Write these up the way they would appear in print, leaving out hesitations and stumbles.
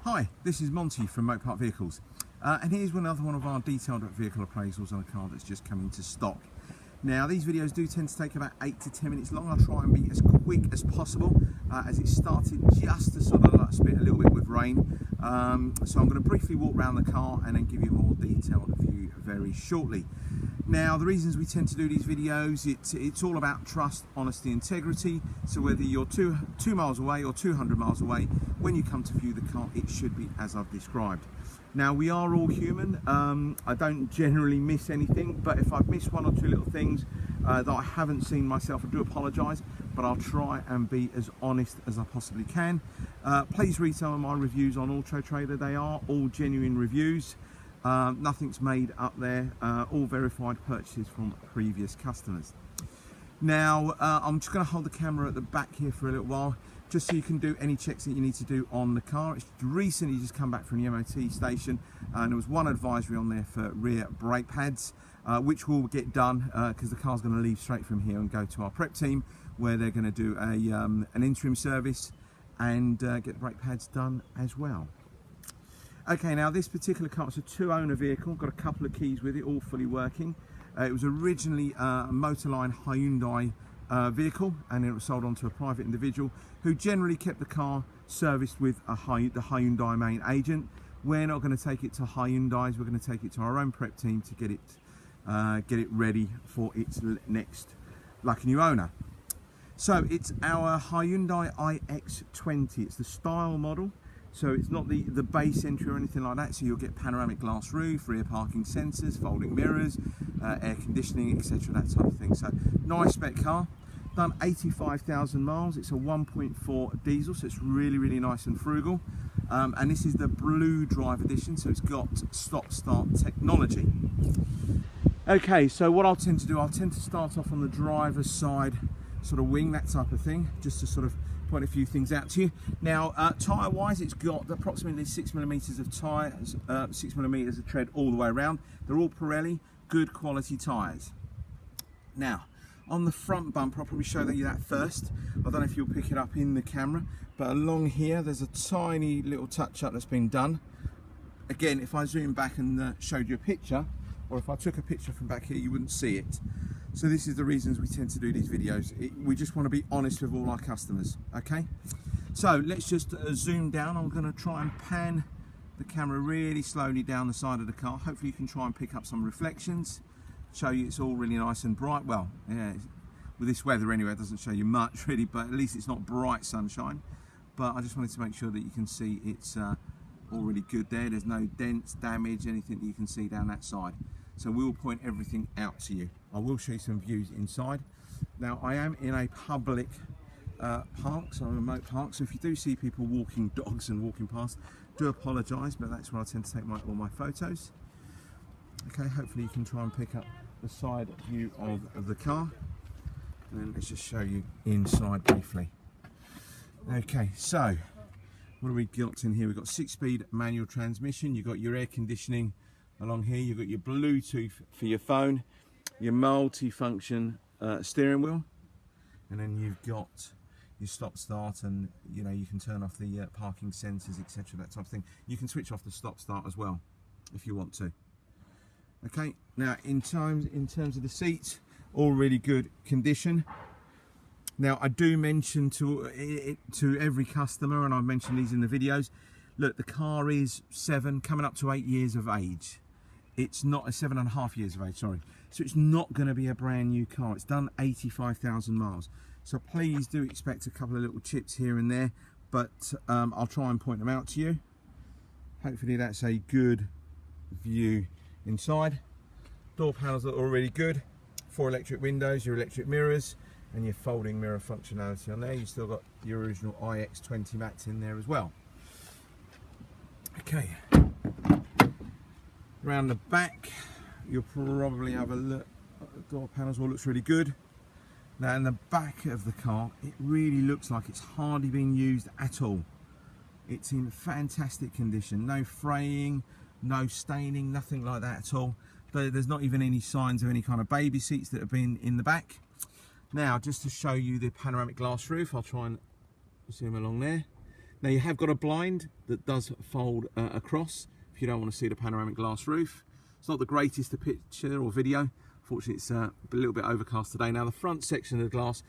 Hi, this is Monty from Mopart Vehicles, and here's another one of our detailed vehicle appraisals on a car that's just come into stock. Now, these videos do tend to take about 8 to 10 minutes long. I'll try and be as quick as possible as it started just to sort of like spit a little bit with rain. So I'm going to briefly walk around the car and then give you a more detailed view very shortly. Now, the reasons we tend to do these videos, it's all about trust, honesty, integrity. So whether you're two miles away or 200 miles away, when you come to view the car, it should be as I've described. Now, we are all human. I don't generally miss anything, but if I've missed one or two little things that I haven't seen myself, I do apologise, but I'll try and be as honest as I possibly can. Please read some of my reviews on Auto Trader. They are all genuine reviews. Nothing's made up there, all verified purchases from previous customers. Now, I'm just going to hold the camera at the back here for a little while, just so you can do any checks that you need to do on the car. It's recently just come back from the MOT station, and there was one advisory on there for rear brake pads, which will get done because the car's going to leave straight from here and go to our prep team, where they're going to do an interim service and get the brake pads done as well. Okay, now this particular car is a two-owner vehicle, got a couple of keys with it, all fully working. It was originally a Motorline Hyundai vehicle, and it was sold on to a private individual who generally kept the car serviced with the Hyundai main agent. We're not going to take it to Hyundai's, we're going to take it to our own prep team to get it ready for its next lucky new owner. So it's our Hyundai iX20, it's the style model. So it's not the base entry or anything like that, so you'll get panoramic glass roof, rear parking sensors, folding mirrors, air conditioning, etc., that type of thing. So nice spec car, done 85,000 miles. It's a 1.4 diesel, so it's really, really nice and frugal. And this is the Blue Drive edition, so it's got stop-start technology. Okay, so what I'll tend to do, I'll tend to start off on the driver's side, sort of wing, that type of thing, just to sort of point a few things out to you. Now, tyre wise, it's got approximately 6mm of tyres, 6mm of tread all the way around. They're all Pirelli, good quality tyres. Now, on the front bumper, I'll probably show you that first. I don't know if you'll pick it up in the camera, but along here there's a tiny little touch up that's been done. Again, if I zoom back and showed you a picture, or if I took a picture from back here, you wouldn't see it. So this is the reasons we tend to do these videos. We just want to be honest with all our customers, okay? So let's just zoom down. I'm going to try and pan the camera really slowly down the side of the car. Hopefully you can try and pick up some reflections, show you it's all really nice and bright. Well, yeah, with this weather anyway, it doesn't show you much really, but at least it's not bright sunshine. But I just wanted to make sure that you can see it's all really good there. There's no dents, damage, anything that you can see down that side. So we will point everything out to you. I will show you some views inside. Now, I am in a public park, so a remote park, so if you do see people walking dogs and walking past, do apologise, but that's where I tend to take all my photos. Okay, hopefully you can try and pick up the side view of the car. And then let's just show you inside briefly. Okay, so what have we got in here? We've got 6-speed manual transmission, you've got your air conditioning along here, you've got your Bluetooth for your phone, your multi-function steering wheel, and then you've got your stop-start, and you know, you can turn off the parking sensors, etc., that type of thing. You can switch off the stop-start as well if you want to. Okay, now in terms of the seats, all really good condition. Now, I do mention to every customer, and I've mentioned these in the videos, look, the car is 7 coming up to 8 years of age. It's not 7.5 years of age, sorry. So it's not going to be a brand new car. It's done 85,000 miles. So please do expect a couple of little chips here and there, but I'll try and point them out to you. Hopefully that's a good view inside. Door panels are already good. 4 electric windows, your electric mirrors, and your folding mirror functionality on there. You've still got the original iX20 mats in there as well. Okay. Around the back, you'll probably have a look. The door panels all looks really good. Now in the back of the car, it really looks like it's hardly been used at all. It's in fantastic condition. No fraying, no staining, nothing like that at all. There's not even any signs of any kind of baby seats that have been in the back. Now, just to show you the panoramic glass roof, I'll try and zoom along there. Now you have got a blind that does fold across if you don't want to see the panoramic glass roof. It's not the greatest to picture or video. Fortunately, it's a little bit overcast today. Now the front section of the glass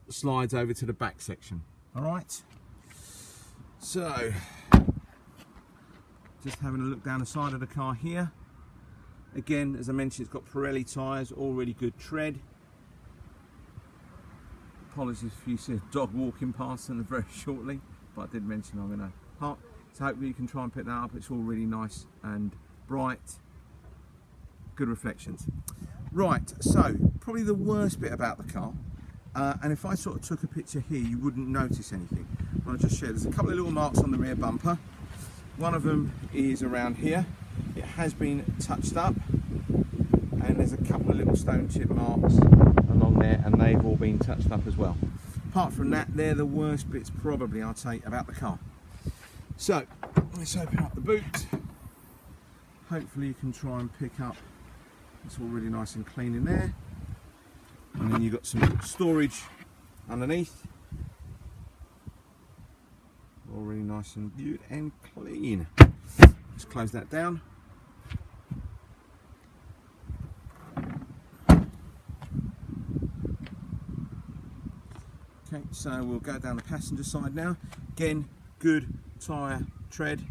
slides over to the back section. All right. So, just having a look down the side of the car here. Again, as I mentioned, it's got Pirelli tyres, all really good tread. Apologies if you see a dog walking past them very shortly, but I did mention I'm going to park. So hopefully you can try and pick that up. It's all really nice and bright. Good reflections. Right, so probably the worst bit about the car, and if I sort of took a picture here, you wouldn't notice anything. I'll just share. There's a couple of little marks on the rear bumper. One of them is around here. It has been touched up, and there's a couple of little stone chip marks along there, and they've all been touched up as well. Apart from that, they're the worst bits probably, I'd say, about the car. So let's open up the boot. Hopefully you can try and pick up, it's all really nice and clean in there, and then you've got some storage underneath, all really nice and good and clean. Let's close that down. Okay, so we'll go down the passenger side now. Again, good tyre tread.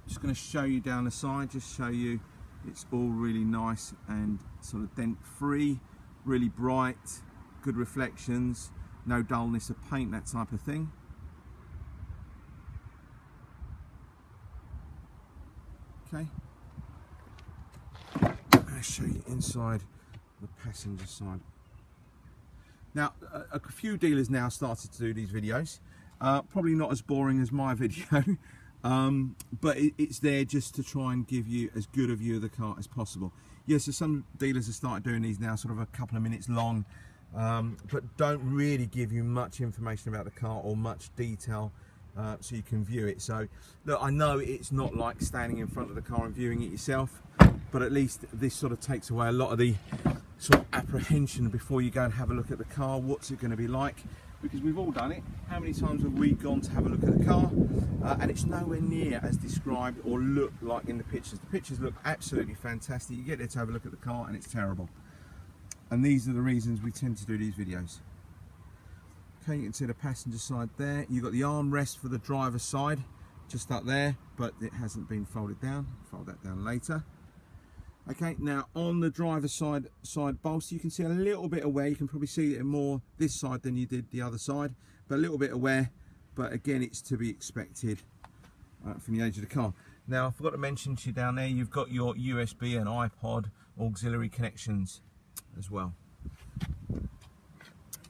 Just going to show you down the side, just show you it's all really nice and sort of dent free, really bright, good reflections, no dullness of paint, that type of thing. Okay, I'll show you inside the passenger side. Now, a few dealers now started to do these videos. Probably not as boring as my video, but it's there just to try and give you as good a view of the car as possible. Yes, so some dealers have started doing these now, sort of a couple of minutes long, but don't really give you much information about the car or much detail so you can view it. So, look, I know it's not like standing in front of the car and viewing it yourself, but at least this sort of takes away a lot of the sort of apprehension before you go and have a look at the car. What's it going to be like? Because we've all done it. How many times have we gone to have a look at the car and it's nowhere near as described or look like in the pictures. The pictures look absolutely fantastic. You get there to have a look at the car and it's terrible. And these are the reasons we tend to do these videos. Okay, you can see the passenger side there. You've got the armrest for the driver's side just up there, but it hasn't been folded down. Fold that down later. Okay, now on the driver's side bolster, you can see a little bit of wear. You can probably see it more this side than you did the other side, but a little bit of wear. But again, it's to be expected from the age of the car. Now, I forgot to mention to you down there, you've got your USB and iPod auxiliary connections as well.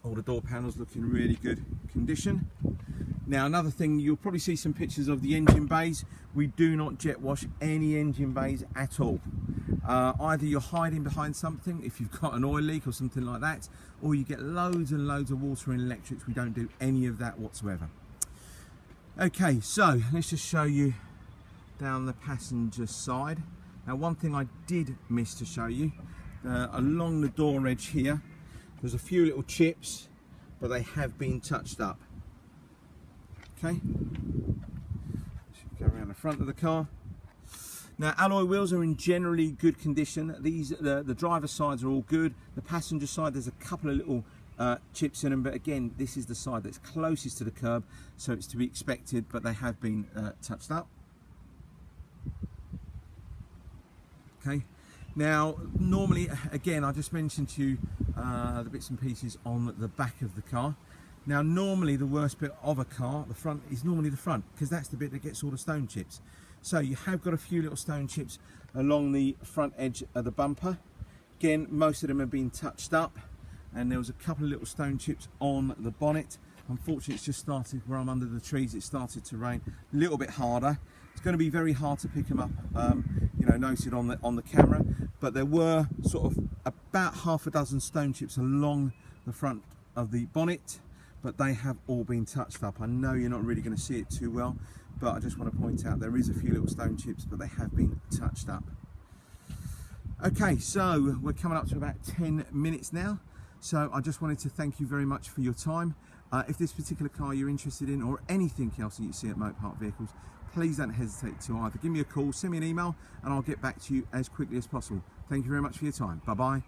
All the door panels look in really good condition. Now, another thing, you'll probably see some pictures of the engine bays. We do not jet wash any engine bays at all. Either you're hiding behind something if you've got an oil leak or something like that, or you get loads and loads of water in electrics. We don't do any of that whatsoever. Okay, so let's just show you down the passenger side. Now, one thing I did miss to show you, along the door edge here, there's a few little chips, but they have been touched up. Okay, go around the front of the car. Now, alloy wheels are in generally good condition. These, the driver's sides are all good. The passenger side, there's a couple of little chips in them, but again, this is the side that's closest to the curb, so it's to be expected, but they have been touched up. Okay. Now, normally, again, I just mentioned to you the bits and pieces on the back of the car. Now, normally the worst bit of a car, the front, is normally the front, because that's the bit that gets all the stone chips. So you have got a few little stone chips along the front edge of the bumper. Again, most of them have been touched up, and there was a couple of little stone chips on the bonnet. Unfortunately, it's just started where I'm under the trees. It started to rain a little bit harder. It's going to be very hard to pick them up, you know, noted on the camera. But there were sort of about half a dozen stone chips along the front of the bonnet, but they have all been touched up. I know you're not really going to see it too well, but I just want to point out there is a few little stone chips, but they have been touched up. Okay, so we're coming up to about 10 minutes now. So I just wanted to thank you very much for your time. If this particular car you're interested in, or anything else that you see at Motor Park Vehicles, please don't hesitate to either give me a call, send me an email, and I'll get back to you as quickly as possible. Thank you very much for your time. Bye bye.